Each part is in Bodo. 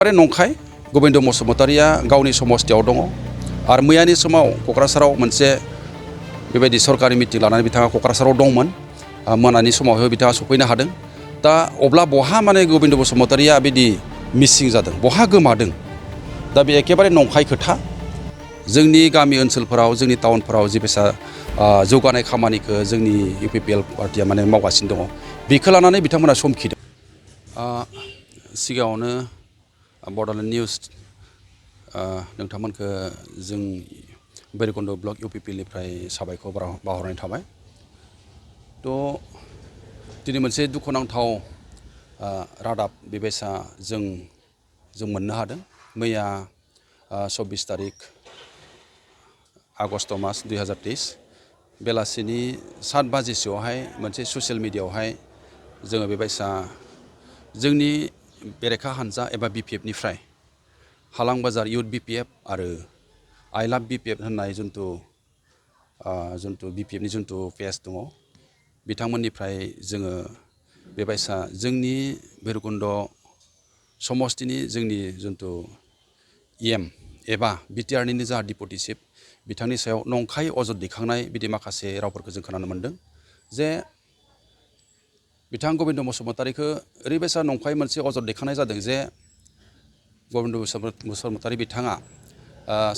नंखाय गोविंद बसुमतारिया गावनि समस्थियाव दङ आरो मैयानि समाव क'क्राझाराव मोनसे बेबायदि सरकारि मिटिं लानानै बिथाङा क'क्राझाराव दंमोन मोनानि समावहाय बिथाङा सफैनो हादों दा अब्ला बहा माने गोविंद बसुमतारिया बिदि मिसिं जादों बहा गोमादों दा बे एखेबारे नंखाय खोथा जोंनि गामि ओनसोलफोराव जोंनि टाउनफोराव जिबायसा जौगानाय खामानिखौ जोंनि UPPL पार्टिया माने मावगासिनो दङ बेखौ लानानै बिथांमोना समखिदों सिगाङावनो बड'लेण्ड निउस नोंथांमोनखौ जों भैरबकुंड ब्लक UPPL निफ्राय साबायखर बावहरनाय थाबाय थ' दिनै मोनसे दुखुनांथाव रादाब बेबायसा जों मोननो हादों मैया 24 तारिख आगस्ट मास 2023 बेलासिनि 7 बाजिसोआवहाय मोनसे ससियेल मिडियायावहाय जोङो बेबायसा जोंनि बेरेखा हानजा एबा BPF निफ्राय हालां बाजार इउथ BPF आरो आइ लाभ BPF होननाय जुनथु BPF नि जुनथु पेज दङ बिथांमोननिफ्राय जोङो बेबायसा जोंनि भैरबकुंड समस्तिनि जोंनि जुनथु EM एबा BTR निनो जा डिपुटि चिफ बिथांनि सायाव नंखाय अजद दैखांनाय बिदि माखासे रावफोरखौ जों खोनानो मोनदों जे बिथां गोविंद बसुमतारिखौ ओरैबायसा नंखाय मोनसे अजद दैखांनाय जादों जे गोविंद बसुमतारि बिथाङा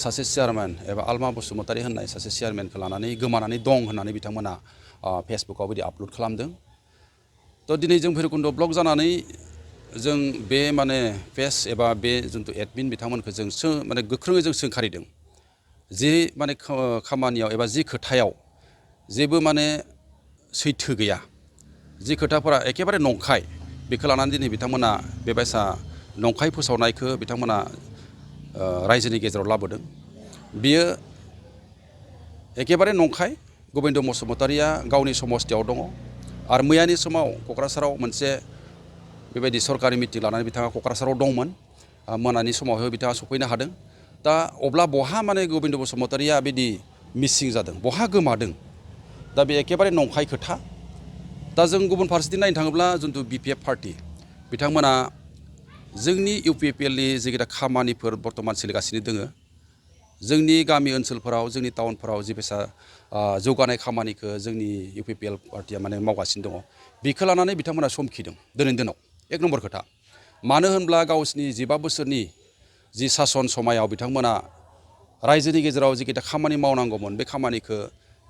सासे चेयारमेन एबा आलमा बसुमतारि होननाय सासे चेयारमेनखौ लानानै गोमानानै दं होननानै बिथांमोना फेसबुकाव बिदि आपल'ड खालामदों थ' दिनै जों भैरबकुंड ब्लक जानानै जों बे माने पेज एबा बे जुनथु एडमिन बिथांमोनखौ जों माने गोख्रोङै जों सोंखारिदों जि माने खामानियाव एबा जि खोथायाव जेबो माने सैथो गैया जि खोथाफोरा एखेबारे नंखाय बेखौ लानानै दिनै बिथांमोना बेबायसा नंखाय फोसावनायखौ बिथांमोना रायजोनि गेजेराव लाबोदों बियो एखेबारे नंखाय गोविंद बसुमतारिया गावनि समस्थियाव दङ आरो मैयानि समाव क'क्राझाराव मोनसे बेबायदि सरकारि मिटिं लानानै बिथाङा क'क्राझाराव दंमोन मोनानि समावहाय बिथाङा सफैनो हादों दा अब्ला बहा माने गोविंद बसुमतारिया बिदि मिसिं जादों बहा गोमादों दा बे एखेबारे नंखाय खोथा दा जों गुबुन फारसेथिं नायनो थाङोब्ला जुनथु BPF पार्टि बिथांमोना जोंनि UPPL नि जिखिजा खामानिफोर बर्तमान सोलिगासिनो दोङो जोंनि गामि ओनसोलफोराव जोंनि टाउनफोराव जिबायसा जौगानाय खामानिखौ जोंनि UPPL पार्टिया माने मावगासिनो दङ बेखौ लानानै बिथांमोना समखिदों दिनैनि दिनाव एक नम्बर खोथा मानो होनब्ला गावसिनि 15 बोसोरनि जि सासन समायाव बिथांमोना रायजोनि गेजेराव जिखिजा खामानि मावनांगौमोन बे खामानिखौ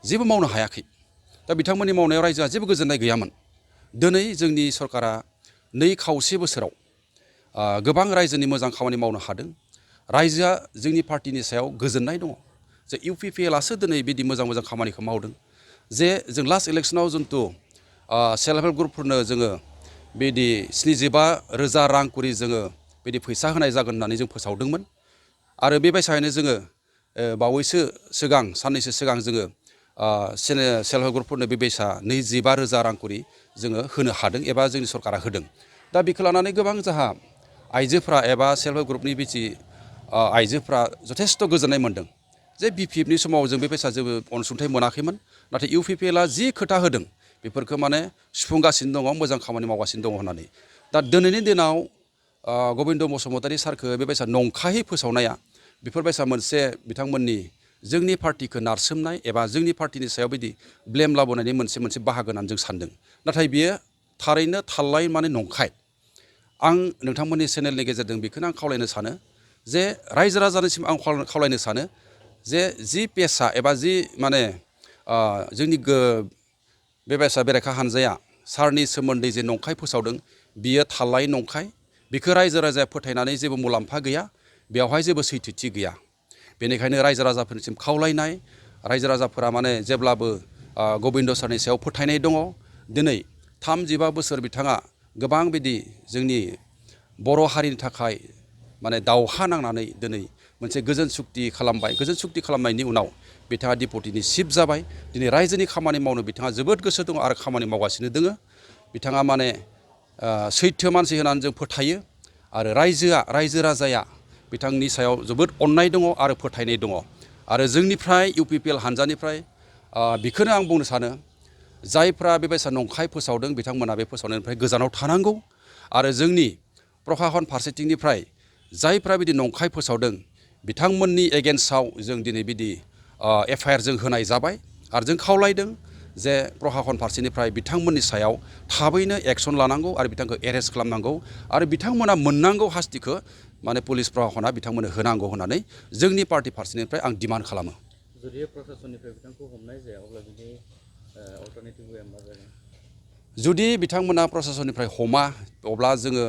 जेबो मावनो हायाखै दा बिथांमोननि मावनायाव रायजोआ जेबो गोजोननाय गैयामोन दिनै जोंनि सरकारा 2.5 बोसोराव गोबां रायजोनि मोजां खामानि मावनो हादों रायजोआ जोंनि पार्टिनि सायाव गोजोननाय दङ जे UPPLआसो दिनै बिदि मोजां खामानिखौ मावदों जे जों लास्ट इलेक्सनाव जुनथु सेल्फ हेल्प ग्रुपफोरनो जोङो बिदि 75,000 रां करि जोङो बिदि फैसा होनाय जागोन होननानै जों फोसावदोंमोन आरो बेबायसायैनो जोङो बावैसो सिगां साननैसो सिगां जोङो सेल्फ हेल्प ग्रुपफोरनो बेबायसा 25,000 रां करि जोङो होनो हादों एबा जोंनि सरकारा होदों दा बेखौ लानानै गोबां जोंहा आइजोफ्रा एबा सेल्फ हेल्प ग्रुपनि बिदि आइजोफ्रा जथेस्थ' गोजोननाय मोन्दों जे BPF नि समाव जों बेबायसा जेबो अनसुंथाइ मोनाखैमोन नाथाय UPPLआ जि खोथा होदों बेफोरखौ माने सुफुंगासिनो दङ मोजां खामानि मावगासिनो दङ होननानै दा दिनैनि दिनाव गोविंद बसुमतारि सारखौ बेबायसा नंखायै फोसावनाया बेफोरबायसा मोनसे बिथांमोननि जोंनि पार्टिखौ नारसोमनाय एबा जोंनि पार्टिनि सायाव बिदि ब्लेम लाबोनायनि मोनसे बाहागो होननानै जों सानदों नाथाय बियो थारैनो थारलाय माने नंखाय आं नोंथांमोननि चेनेलनि गेजेरजों बेखौनो आं खावलायनो सानो जे रायजो राजानिसिम आं खावलायनो सानो जे जि पेजआ एबा जि माने जोंनि बेबायसा बेरेखा हानजाया सारनि सोमोन्दै जे नंखाय फोसावदों बियो थारलाय नंखाय बेखौ रायजो राजाया फोथायनानै जेबो मुलाम्फा गैया बेवहाय जेबो सैथोथि गैया बेनिखायनो रायजो राजाफोरनिसिम खावलायनाय रायजो राजाफोरा माने जेब्लाबो गोविंद सारनि सायाव फोथायनाय दङ दिनै 35 बोसोर बिथाङा गोबां बिदि जोंनि बर' हारिनि थाखाय माने दावहा नांनानै दिनै मोनसे गोजोन सुक्ति खालामबाय गोजोन सुक्ति खालामनायनि उनाव बिथाङा डिपुटिनि चिफ जाबाय दिनै रायजोनि खामानि मावनो बिथाङा जोबोद गोसो दङ आरो खामानि मावगासिनो दोङो बिथाङा माने सैथो मानसि होननानै जों फोथायो आरो रायजो राजाया बिथांनि सायाव जोबोद अननाय दङ आरो फोथायनाय दङ आरो जोंनिफ्राय UPPL हानजानिफ्राय बेखौनो आं बुंनो सानो जायफ्रा बेबायसा नंखाय फोसावदों बिथांमोना बे फोसावनायनिफ्राय गोजानाव थानांगौ आरो जोंनि प्रखाखन फारसेथिंनिफ्राय जायफ्रा बिदि नंखाय फोसावदों बिथांमोननि एगेन्स्टआव जों दिनै बिदि एफआइआर जों होनाय जाबाय आरो जों खावलायदों जे प्रशासन फारसेनिफ्राय बिथांमोननि सायाव थाबैनो एक्सन लानांगौ आरो बिथांखौ एरेस्ट खालामनांगौ आरो बिथांमोना मोननांगौ हास्तिखौ माने पुलिस प्रशासना बिथांमोननो होनांगौ होननानै जोंनि पार्टी फारसेनिफ्राय आं डिमान्ड खालामो। जुदि प्रशासननिफ्राय बिथांखौ हमनाय जाया अब्ला बिनि अल्टारनेटिभ वे मा जागोन? जुदि बिथांमोना प्रशासननिफ्राय हमा अब्ला जोङो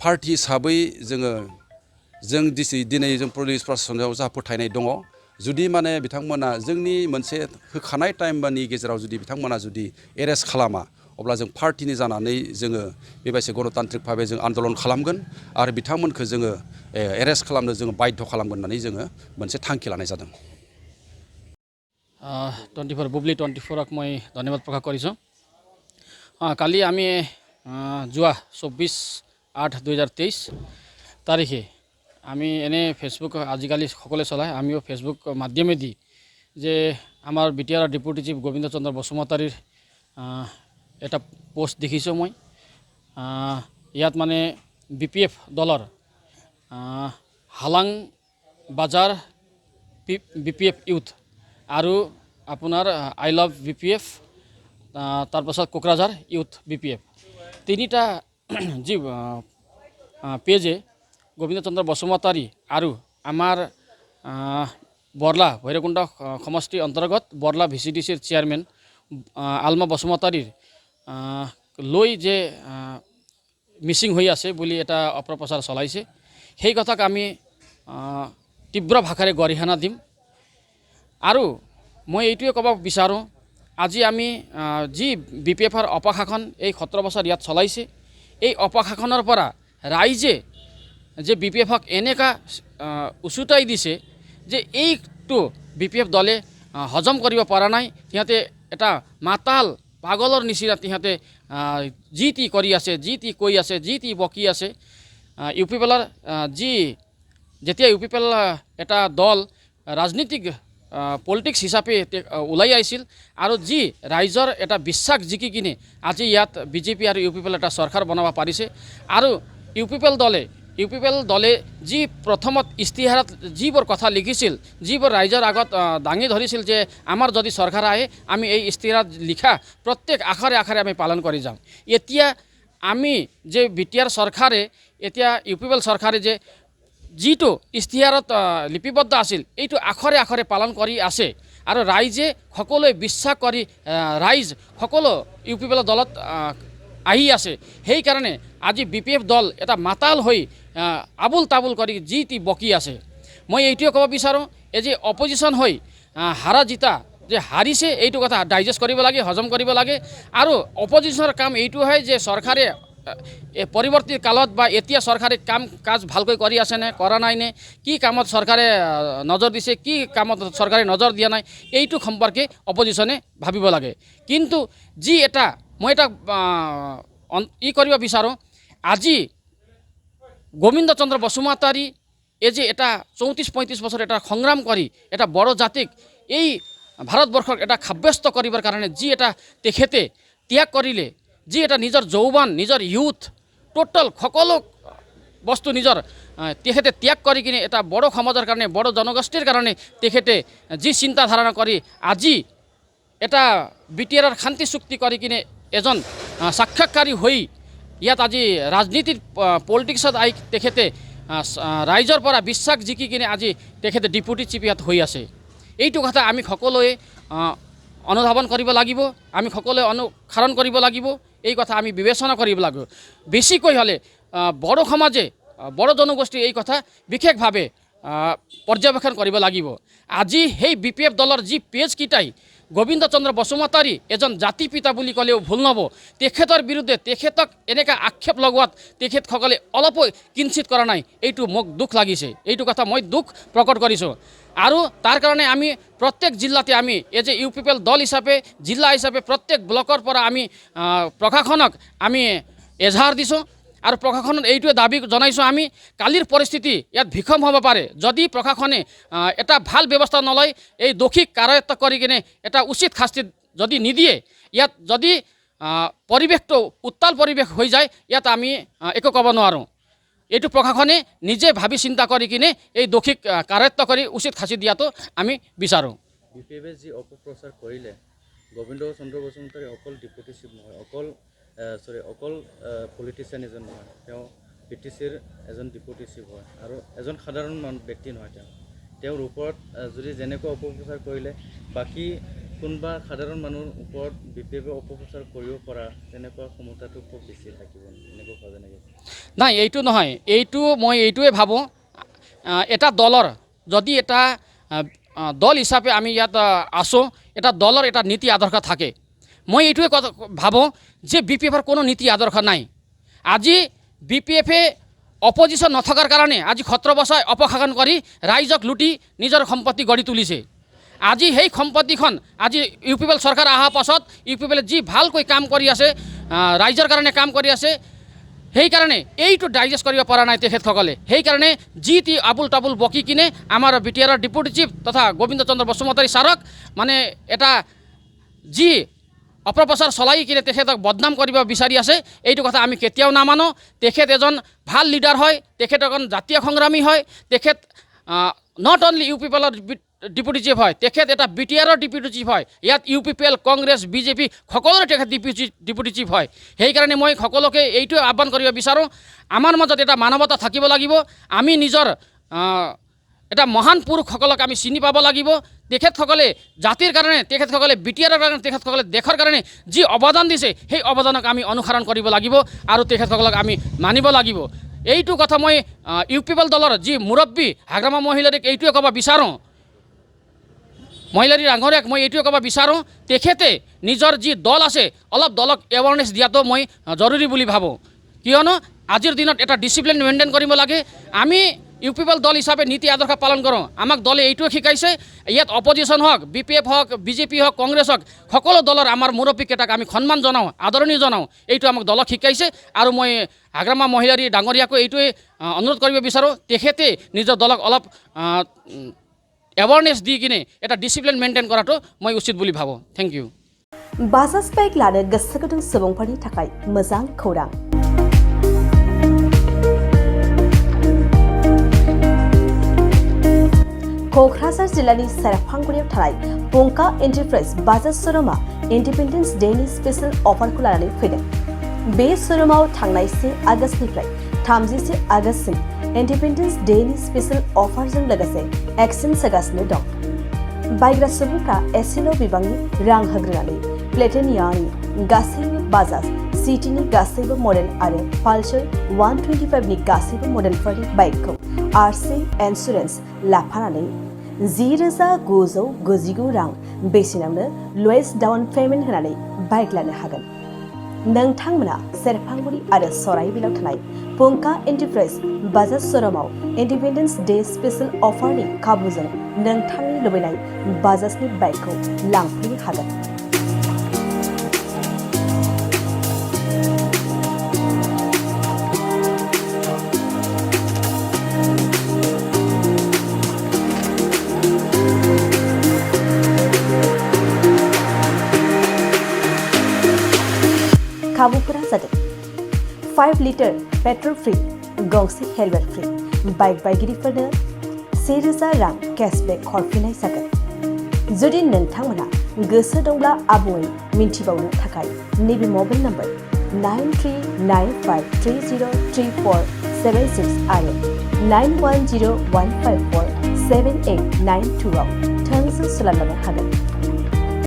पार्टी हिसाबै जों दिनै जों पुलिस प्रशासनाव जा फोथायनाय दङ जुदि माने बिथांमोना जोंनि मोनसे होखानाय टाइमनि गेजेराव जुदि बिथांमोना जुदि एरेस्ट खालामा अब्ला जों पार्टीनि जानानै जोङो बेबायदि गणतान्त्रिक भाबै जों आन्दलन खालामगोन आरो बिथांमोनखौ जोङो एरेस्ट खालामनो जोङो बाध्य खालामगोन होननानै जोङो मोनसे थांखि लानाय जादों। 24 বুবলি 24ক মই ধন্যবাদ প্ৰকাশ কৰিছোঁ। কালি আমি যোৱা 24/8/2023 তাৰিখে আমি এনে ফেচবুক আজিকালি সকলোৱে চলায় আমিও ফেচবুক মাধ্যমেদি যে আমাৰ বিটিআৰ ডেপুটি চিফ গোবিন্দ চন্দ্ৰ বসুমতাৰীৰ এটা পোষ্ট দেখিছোঁ মই। ইয়াত মানে BPF দলৰ হালাং বাজাৰ BPF ইউথ আৰু আপোনাৰ আই লাভ BPF তাৰপাছত কোকৰাঝাৰ ইউথ BPF তিনিটা যি পেজে গোবিন্দ চন্দ্ৰ বসুমতাৰী আৰু আমাৰ বৰলা ভৈৰৱকুণ্ড সমষ্টিৰ অন্তৰ্গত বৰলা VCDCৰ চেয়াৰমেন আলমা বসুমতাৰীৰ লৈ যে মিচিং হৈ আছে বুলি এটা অপপ্ৰচাৰ চলাইছে সেই কথাক আমি তীব্ৰ ভাষাৰে গৰিহণা দিম। আৰু মই এইটোৱে ক'ব বিচাৰোঁ আজি আমি যি BPFৰ অপশাসন এই 17 বছৰ ইয়াত চলাইছে এই অপশাসনৰ পৰা ৰাইজে যে BPFক এনেকা উচুটাই দিছে যে এইটো BPF দলে হজম কৰিব পৰা নাই। সিহঁতে এটা মাতাল পাগলৰ নিচিনা সিহঁতে যি টি কৰি আছে, যি টি কৈ আছে, যি টি বকি আছে। UPPলৰ যেতিয়া UPPL এটা দল ৰাজনীতিক পলিটিক্স হিচাপে ওলাই আহিছিল আৰু যি ৰাইজৰ এটা বিশ্বাস জিকি কিনে আজি ইয়াত BJP আৰু UPPL এটা চৰকাৰ বনাব পাৰিছে। আৰু UPPL দলে যি প্ৰথমত ইস্তিহাৰত যিবোৰ কথা লিখিছিল, যিবোৰ ৰাইজৰ আগত দাঙি ধৰিছিল যে আমাৰ যদি চৰকাৰ আহে আমি এই ইস্তিহাৰত লিখা প্ৰত্যেক আখৰে আখৰে আমি পালন কৰি যাম। এতিয়া আমি যে বিটিআৰ চৰকাৰে এতিয়া UPPL চৰকাৰে যে যিটো ইস্তিহাৰত লিপিবদ্ধ আছিল এইটো আখৰে আখৰে পালন কৰি আছে আৰু ৰাইজে সকলোৱে বিশ্বাস কৰি ৰাইজ সকলো UPPL দলত আহি আছে। সেইকাৰণে আজি BPF দল এটা মাতাল হৈ আবুল তাবুল কৰি যি টি বকি আছে। মই এইটোৱে ক'ব বিচাৰোঁ এই যে অপজিশ্যন হৈ হাৰা জিতা যে হাৰিছে এইটো কথা ডাইজেষ্ট কৰিব লাগে, হজম কৰিব লাগে। আৰু অপজিশ্যনৰ কাম এইটো হয় যে চৰকাৰে পৰৱৰ্তী কালত বা এতিয়া চৰকাৰে কাম কাজ ভালকৈ কৰি আছে নে কৰা নাই নে, কি কামত চৰকাৰে নজৰ দিছে, কি কামত চৰকাৰে নজৰ দিয়া নাই এইটো সম্পৰ্কে অপজিশ্যনে ভাবিব লাগে। কিন্তু যি এটা মই এটা কৰিব বিচাৰোঁ আজি গোবিন্দ চন্দ্ৰ বসুমতাৰী এই যে এটা 34-35 বছৰ এটা সংগ্ৰাম কৰি এটা বড়ো জাতিক এই ভাৰতবৰ্ষক এটা সাব্যস্ত কৰিবৰ কাৰণে যি এটা তেখেতে ত্যাগ কৰিলে, যি এটা নিজৰ যৌৱন নিজৰ ইউথ টোটেল সকলো বস্তু নিজৰ তেখেতে ত্যাগ কৰি কিনে এটা বড়ো সমাজৰ কাৰণে বড়ো জনগোষ্ঠীৰ কাৰণে তেখেতে যি চিন্তা ধাৰণা কৰি আজি এটা বিটিআৰৰ শান্তি চুক্তি কৰি কিনে এজন সাক্ষাৎকাৰী হৈ ইয়াত আজি ৰাজনীতিৰ পলিটিক্সত আহি তেখেতে ৰাইজৰ পৰা বিশ্বাস জিকি কিনে আজি তেখেতে ডেপুটি চিফ ইয়াত হৈ আছে। এইটো কথা আমি সকলোৱে অনুধাৱন কৰিব লাগিব, আমি সকলোৱে অনুসৰণ কৰিব লাগিব, এই কথা আমি বিবেচনা কৰিব লাগিব। বেছিকৈ হ'লে বড়ো সমাজে বড়ো জনগোষ্ঠী এই কথা বিশেষভাৱে পৰ্যবেক্ষণ কৰিব লাগিব। আজি সেই BPF দলৰ যি পেজকেইটাই গোবিন্দ চন্দ্ৰ বসুমতাৰী এজন জাতি পিতা বুলি ক'লেও ভুল নহ'ব, তেখেতৰ বিৰুদ্ধে তেখেতক এনেকৈ আক্ষেপ লগোৱাত তেখেতসকলে অলপো কিঞ্চিত কৰা নাই। এইটো মোক দুখ লাগিছে, এইটো কথা মই দুখ প্ৰকট কৰিছোঁ। আৰু তাৰ কাৰণে আমি প্ৰত্যেক জিলাতে আমি এই যে UPPL দল হিচাপে জিলা হিচাপে প্ৰত্যেক ব্লকৰ পৰা আমি প্ৰশাসনক আমি এজাহাৰ দিছোঁ আৰু প্ৰশাসনত এইটোৱে দাবী জনাইছোঁ আমি কালিৰ পৰিস্থিতি ইয়াত ভীষণ হ'ব পাৰে যদি প্ৰশাসনে এটা ভাল ব্যৱস্থা নলয়, এই দোষীক কাৰায়ত্ব কৰি কিনে এটা উচিত শাস্তি যদি নিদিয়ে, ইয়াত যদি পৰিৱেশটো উত্তাল পৰিৱেশ হৈ যায় ইয়াত আমি একো ক'ব নোৱাৰোঁ। এইটো প্ৰশাসনে নিজে ভাবি চিন্তা কৰি কিনে এই দোষীক কাৰায়ত্ব কৰি উচিত শাস্তি দিয়াটো আমি বিচাৰোঁ। BPFে যি অপপ্ৰচাৰ কৰিলে গোবিন্দ চন্দ্ৰ বসুমতাৰী অকল ডেপুটি চিফ নহয়, অকল পলিটিচিয়ান এজন নহয়, তেওঁ PTCৰ এজন ডেপুটি চিফ হয় আৰু এজন সাধাৰণ ব্যক্তি নহয়। তেওঁৰ ওপৰত যদি যেনেকুৱা অপপ্ৰচাৰ কৰিলে বাকী কোনোবা সাধাৰণ মানুহৰ ওপৰত BPFে অপপ্ৰচাৰ কৰিব পৰা তেনেকুৱা ক্ষমতাটো খুব বেছি থাকিব এনেকুৱা ভাবে নেকি? নাই, এইটো নহয়। মই এইটোৱে ভাবোঁ, এটা দলৰ যদি এটা দল হিচাপে আমি ইয়াত আছোঁ, এটা দলৰ এটা নীতি আদৰ্শ থাকে। মই এইটোৱে ভাবোঁ যে BPFৰ কোনো নীতি আদৰ্শ নাই। আজি BPFে অপজিশ্যন নথকাৰ কাৰণে আজি 17 বছৰ অপশাসন কৰি ৰাইজক লুটি নিজৰ সম্পত্তি গঢ়ি তুলিছে। আজি সেই সম্পত্তিখন আজি UPL চৰকাৰ অহাৰ পাছত UPL যি ভালকৈ কাম কৰি আছে, ৰাইজৰ কাৰণে কাম কৰি আছে, সেইকাৰণে এইটো ডাইজেষ্ট কৰিব পৰা নাই তেখেতসকলে। সেইকাৰণে যি টি আবুল তাবুল বকি কিনে আমাৰ BTRৰ ডেপুটি চিফ তথা গোবিন্দ চন্দ্ৰ বসুমতাৰী ছাৰক মানে এটা যি অপপ্ৰচাৰ চলাই কিনে তেখেতক বদনাম কৰিব বিচাৰি আছে, এইটো কথা আমি কেতিয়াও নামানো। তেখেত এজন ভাল লিডাৰ হয়, তেখেত এজন জাতীয় সংগ্ৰামী হয়, তেখেত নট অনলি UPLৰ ডেপুটি চিফ হয়, তেখেত এটা BTRৰ ডেপুটি চিফ হয়। ইয়াত UPL, কংগ্ৰেছ, BJP সকলোৰে তেখেত ডেপুটি চিফ হয়। সেইকাৰণে মই সকলোকে এইটোৱে আহ্বান কৰিব বিচাৰোঁ, আমাৰ মাজত এটা মানৱতা থাকিব লাগিব। আমি নিজৰ এটা মহান পুৰুষসকলক আমি চিনি পাব লাগিব। তেখেতসকলে জাতিৰ কাৰণে, তেখেতসকলে BTRৰ কাৰণে, তেখেতসকলে দেশৰ কাৰণে যি অৱদান দিছে সেই অৱদানক আমি অনুসৰণ কৰিব লাগিব আৰু তেখেতসকলক আমি মানিব লাগিব। এইটো কথা মই UPL দলৰ যি মুৰব্বী হাগ্ৰামা মহিলাৰীক এইটোৱে ক'ব বিচাৰোঁ, মহিলাৰী ডাঙৰীয়াক মই এইটোৱে ক'ব বিচাৰোঁ, তেখেতে নিজৰ যি দল আছে অলপ দলক এৱাৰনেছ দিয়াটো মই জৰুৰী বুলি ভাবোঁ। কিয়নো আজিৰ দিনত এটা ডিচিপ্লিন মেইনটেইন কৰিব লাগে। আমি UPL দল হিচাপে নীতি আদৰ্শ পালন কৰোঁ। আমাক দলে এইটোৱে শিকাইছে, ইয়াত অপজিশ্যন হওক, BPF হওক, BJP হওক, কংগ্ৰেছ হওক, সকলো দলৰ আমাৰ মুৰব্বীকেইটাক আমি সন্মান জনাওঁ, আদৰণি জনাওঁ। এইটো আমাক দলক শিকাইছে আৰু মই হাগ্ৰামা মহিলাৰী ডাঙৰীয়াকো এইটোৱে অনুৰোধ কৰিব বিচাৰোঁ, তেখেতে নিজৰ দলক অলপ एवारनेस दी किने एटा डिसिप्लिन मेंटेन करातो मैं उचित बुली भाबो। Thank you. बाजाज बाइक लानो गोसो गुदुं सुबुंफोरनि थाखाय मोजां खौरां। क'क्राझार जिल्लानि सेरफांगुरियाव थानाय पंका एन्टारप्राइज बाजाज शोरूमा इन्डिपेन्डेन्स डेनि स्पेशल अफारखौ लानानै फैदों। बे शोरूमाव थांनाय 1 आगस्तनिफ्राय 31 आगस्तसिम इन्डिपेन्डेन्स डेनि स्पेशल अफारजों लोगोसे एक्सचेन्ज होगासिनो दं। बायग्रा सुबुंफ्रा एसेल' बिबांनि रां होग्रोनानै प्लेटिनियानि गासैबो बाजाज सिटीनि गासैबो मडेल आरो पालसार 125 नि गासैबो मडेलफोरनि बाइकखौ RC इन्सुरेन्स लाफानानै 10,999 रां बेसेनावनो लवेस्ट डाउन पेमेन्ट होनानै बाइक लानो हागोन। नोंथांमोना सेरफांगुरि आरो सराइबिलाव थानाय पंका एन्टारप्राइज बाजाज शोरूमाव इन्डिपेन्डेन्स डे स्पेशल अफारनि खाबुजों नोंथांनि लुबैनाय बाजाजनि बाइकखौ लांफैनो हागोन। खाबुफोरा जादों 5 लिटार पेट्रल फ्री, गंसे हेलमेट फ्री, बाइक बायगिरिफोरनो 1,000 रां केशबेक हरफिननाय जागोन। जुदि नोंथांमोना गोसो दंब्ला आबुङै मिन्थिबावनो थाखाय नैबे मबाइल नम्बर 9395303476 आरो 9101547892 आव थोंजों सोलायलांनो हागोन।